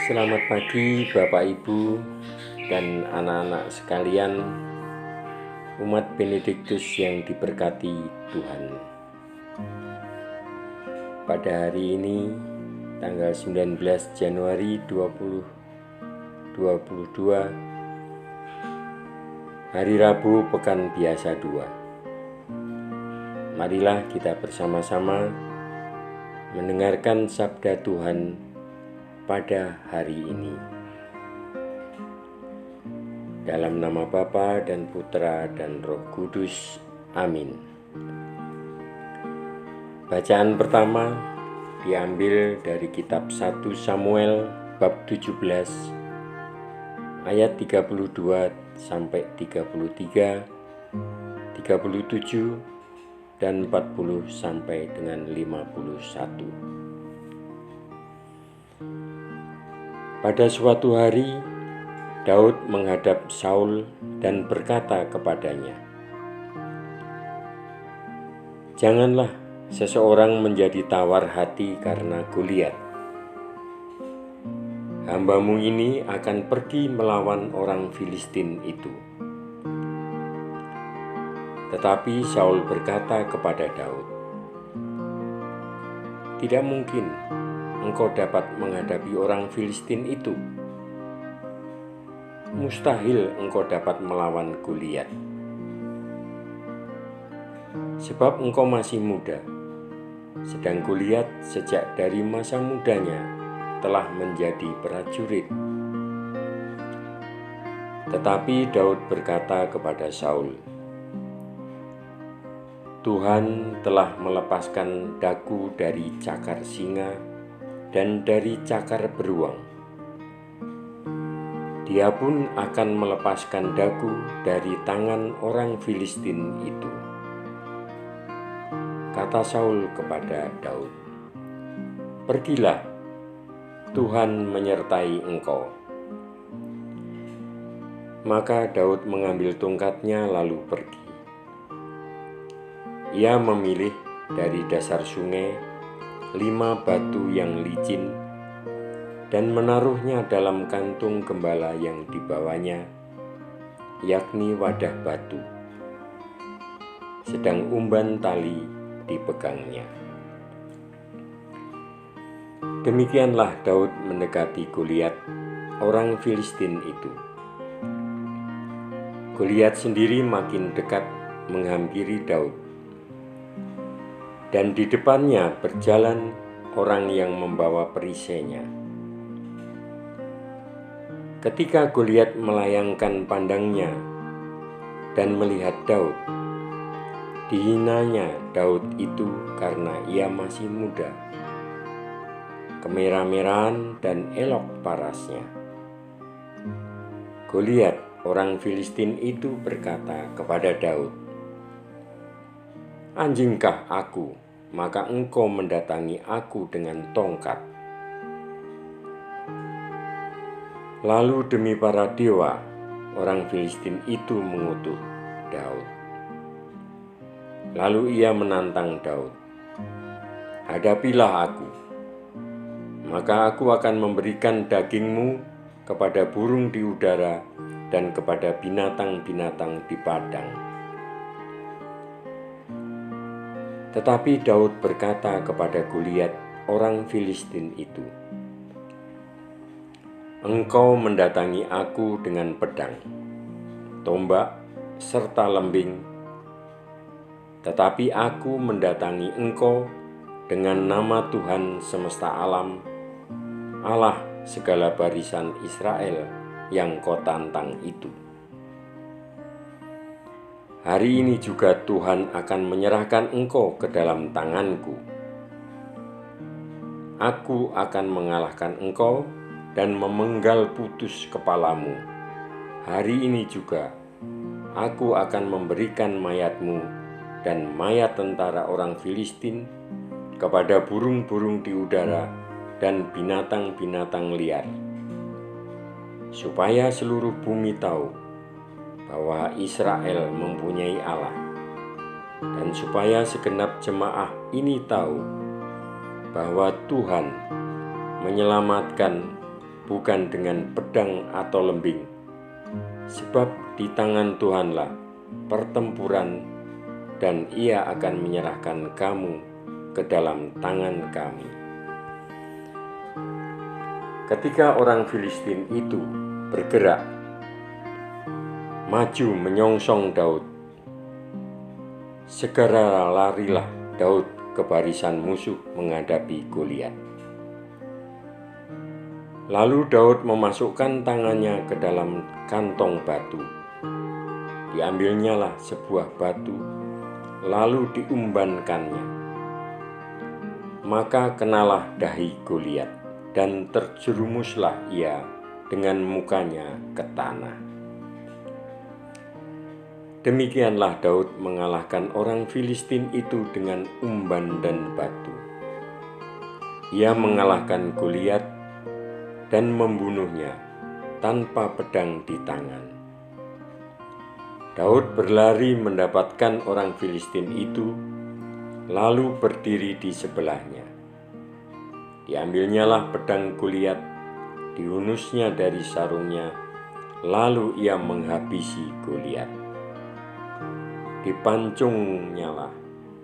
Selamat pagi Bapak Ibu dan anak-anak sekalian, umat Benediktus yang diberkati Tuhan. Pada hari ini tanggal 19 Januari 2022, hari Rabu Pekan Biasa 2. Marilah kita bersama-sama mendengarkan sabda Tuhan pada hari ini. Dalam nama Bapa dan Putra dan Roh Kudus. Amin. Bacaan pertama diambil dari kitab 1 Samuel bab 17 ayat 32 sampai 33, 37 dan 40 sampai dengan 51. Pada suatu hari, Daud menghadap Saul dan berkata kepadanya, "Janganlah seseorang menjadi tawar hati karena Goliat. Hambamu ini akan pergi melawan orang Filistin itu." Tetapi Saul berkata kepada Daud, "Tidak mungkin engkau dapat menghadapi orang Filistin itu. Mustahil engkau dapat melawan Goliat. Sebab engkau masih muda, sedang Goliat sejak dari masa mudanya telah menjadi prajurit." Tetapi Daud berkata kepada Saul, "Tuhan telah melepaskan daku dari cakar singa dan dari cakar beruang. Dia pun akan melepaskan daku dari tangan orang Filistin itu." Kata Saul kepada Daud, "Pergilah, Tuhan menyertai engkau." Maka Daud mengambil tongkatnya lalu pergi. Ia memilih dari dasar sungai 5 batu yang licin dan menaruhnya dalam kantung gembala yang dibawanya, yakni wadah batu, sedang umban tali dipegangnya. Demikianlah Daud mendekati Goliat, orang Filistin itu. Goliat sendiri makin dekat menghampiri Daud, dan di depannya berjalan orang yang membawa perisainya. Ketika Goliat melayangkan pandangnya dan melihat Daud, dihinanya Daud itu karena ia masih muda, kemerah-merahan dan elok parasnya. Goliat, orang Filistin itu berkata kepada Daud, "Anjingkah aku, maka engkau mendatangi aku dengan tongkat?" Lalu demi para dewa, orang Filistin itu mengutuk Daud. Lalu ia menantang Daud, "Hadapilah aku, maka aku akan memberikan dagingmu kepada burung di udara dan kepada binatang-binatang di padang." Tetapi Daud berkata kepada Goliat, orang Filistin itu, "Engkau mendatangi aku dengan pedang, tombak, serta lembing, tetapi aku mendatangi engkau dengan nama Tuhan semesta alam, Allah segala barisan Israel yang kau tantang itu. Hari ini juga Tuhan akan menyerahkan engkau ke dalam tanganku. Aku akan mengalahkan engkau dan memenggal putus kepalamu. Hari ini juga aku akan memberikan mayatmu dan mayat tentara orang Filistin kepada burung-burung di udara dan binatang-binatang liar, supaya seluruh bumi tahu bahwa Israel mempunyai Allah, dan supaya segenap jemaah ini tahu bahwa Tuhan menyelamatkan bukan dengan pedang atau lembing, sebab di tangan Tuhanlah pertempuran, dan Ia akan menyerahkan kamu ke dalam tangan kami." Ketika orang Filistin itu bergerak maju menyongsong Daud, segera larilah Daud ke barisan musuh menghadapi Goliat. Lalu Daud memasukkan tangannya ke dalam kantong batu. Diambilnyalah sebuah batu, lalu diumbankannya. Maka kenalah dahi Goliat, dan terjerumuslah ia dengan mukanya ke tanah. Demikianlah Daud mengalahkan orang Filistin itu dengan umban dan batu. Ia mengalahkan Goliat dan membunuhnya tanpa pedang di tangan. Daud berlari mendapatkan orang Filistin itu, lalu berdiri di sebelahnya. Diambilnyalah pedang Goliat, dihunusnya dari sarungnya, lalu ia menghabisi Goliat. Dipancungnyalah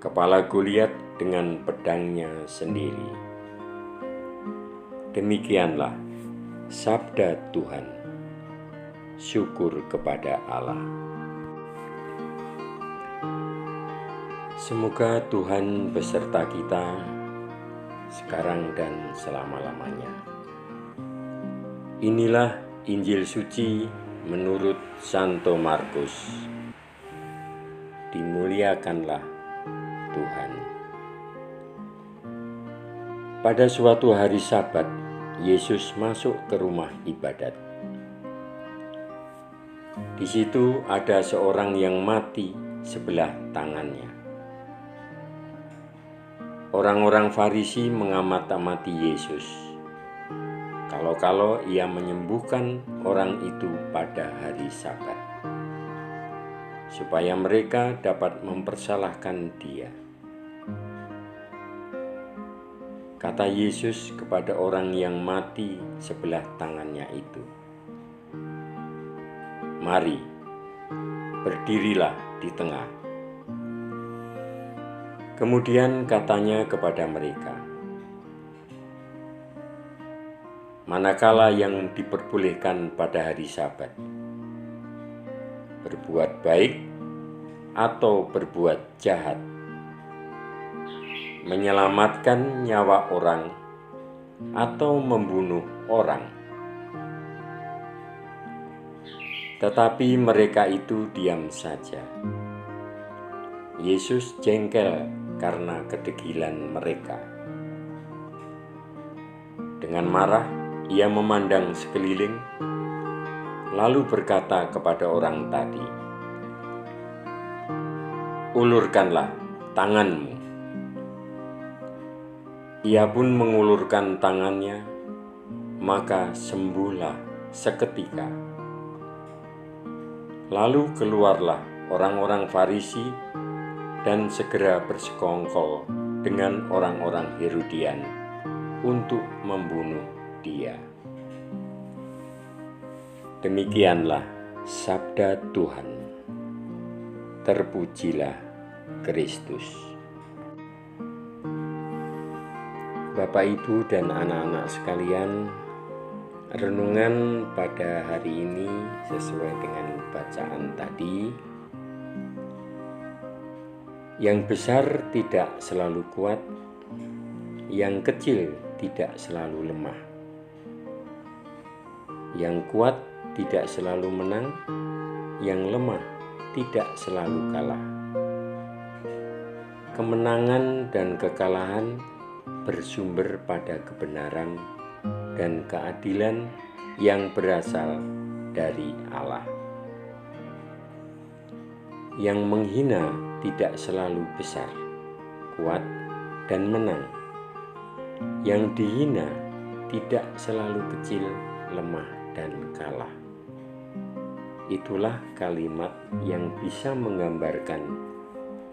kepala Goliat dengan pedangnya sendiri. Demikianlah sabda Tuhan. Syukur kepada Allah. Semoga Tuhan beserta kita sekarang dan selama-lamanya. Inilah Injil suci menurut Santo Markus. Dimuliakanlah Tuhan. Pada suatu hari Sabat, Yesus masuk ke rumah ibadat. Di situ ada seorang yang mati sebelah tangannya. Orang-orang Farisi mengamat-amati Yesus, kalau-kalau ia menyembuhkan orang itu pada hari Sabat, supaya mereka dapat mempersalahkan dia. Kata Yesus kepada orang yang mati sebelah tangannya itu, "Mari, berdirilah di tengah." Kemudian katanya kepada mereka, "Manakala yang diperbolehkan pada hari Sabat? Berbuat baik atau berbuat jahat? Menyelamatkan nyawa orang atau membunuh orang?" Tetapi mereka itu diam saja. Yesus jengkel karena kedegilan mereka. Dengan marah, ia memandang sekeliling, lalu berkata kepada orang tadi, "Ulurkanlah tanganmu." Ia pun mengulurkan tangannya, maka sembuhlah seketika. Lalu keluarlah orang-orang Farisi dan segera bersekongkol dengan orang-orang Herodian untuk membunuh dia. Demikianlah sabda Tuhan. Terpujilah Kristus. Bapak, Ibu, dan anak-anak sekalian, renungan pada hari ini sesuai dengan bacaan tadi. Yang besar tidak selalu kuat, yang kecil tidak selalu lemah. Yang kuat tidak selalu menang, yang lemah tidak selalu kalah. Kemenangan dan kekalahan bersumber pada kebenaran dan keadilan yang berasal dari Allah. Yang menghina tidak selalu besar, kuat, dan menang. Yang dihina tidak selalu kecil, lemah, dan kalah. Itulah kalimat yang bisa menggambarkan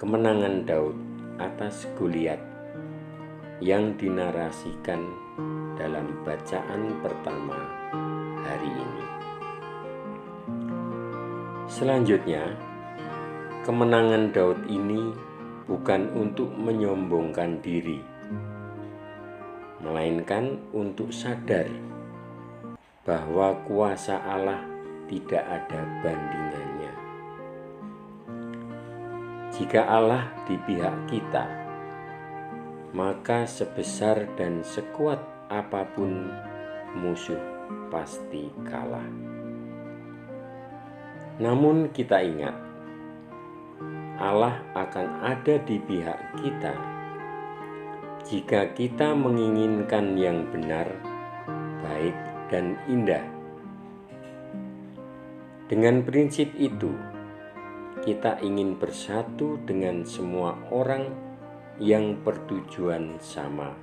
kemenangan Daud atas Goliat yang dinarasikan dalam bacaan pertama hari ini. Selanjutnya, kemenangan Daud ini bukan untuk menyombongkan diri, melainkan untuk sadar bahwa kuasa Allah tidak ada bandingannya. Jika Allah di pihak kita, maka sebesar dan sekuat apapun musuh pasti kalah. Namun kita ingat, Allah akan ada di pihak kita jika kita menginginkan yang benar, baik, dan indah. Dengan prinsip itu, kita ingin bersatu dengan semua orang yang bertujuan sama,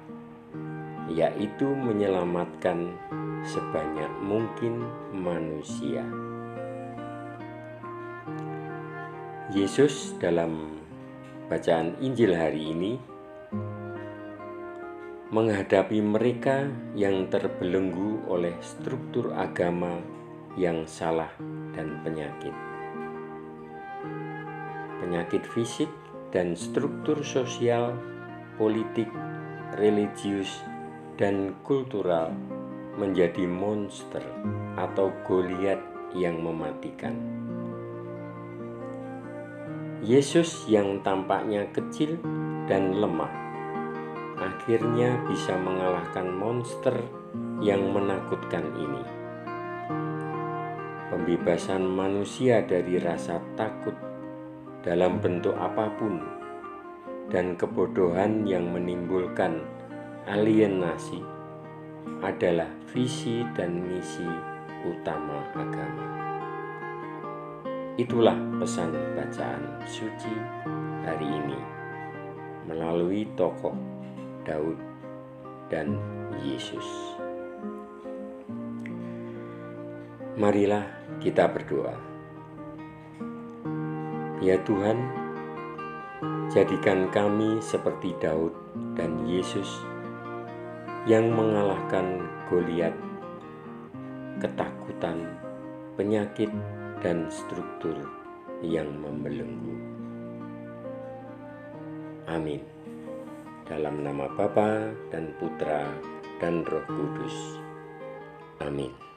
yaitu menyelamatkan sebanyak mungkin manusia. Yesus dalam bacaan Injil hari ini menghadapi mereka yang terbelenggu oleh struktur agama yang salah dan penyakit. Penyakit fisik dan struktur sosial, politik, religius, dan kultural menjadi monster atau Goliat yang mematikan. Yesus yang tampaknya kecil dan lemah akhirnya bisa mengalahkan monster yang menakutkan ini. Pembebasan manusia dari rasa takut dalam bentuk apapun dan kebodohan yang menimbulkan alienasi adalah visi dan misi utama agama. Itulah pesan bacaan suci hari ini melalui tokoh Daud dan Yesus. Marilah kita berdoa. Ya Tuhan, jadikan kami seperti Daud dan Yesus yang mengalahkan Goliat, ketakutan, penyakit, dan struktur yang membelenggu. Amin. Dalam nama Bapa dan Putra dan Roh Kudus. Amin.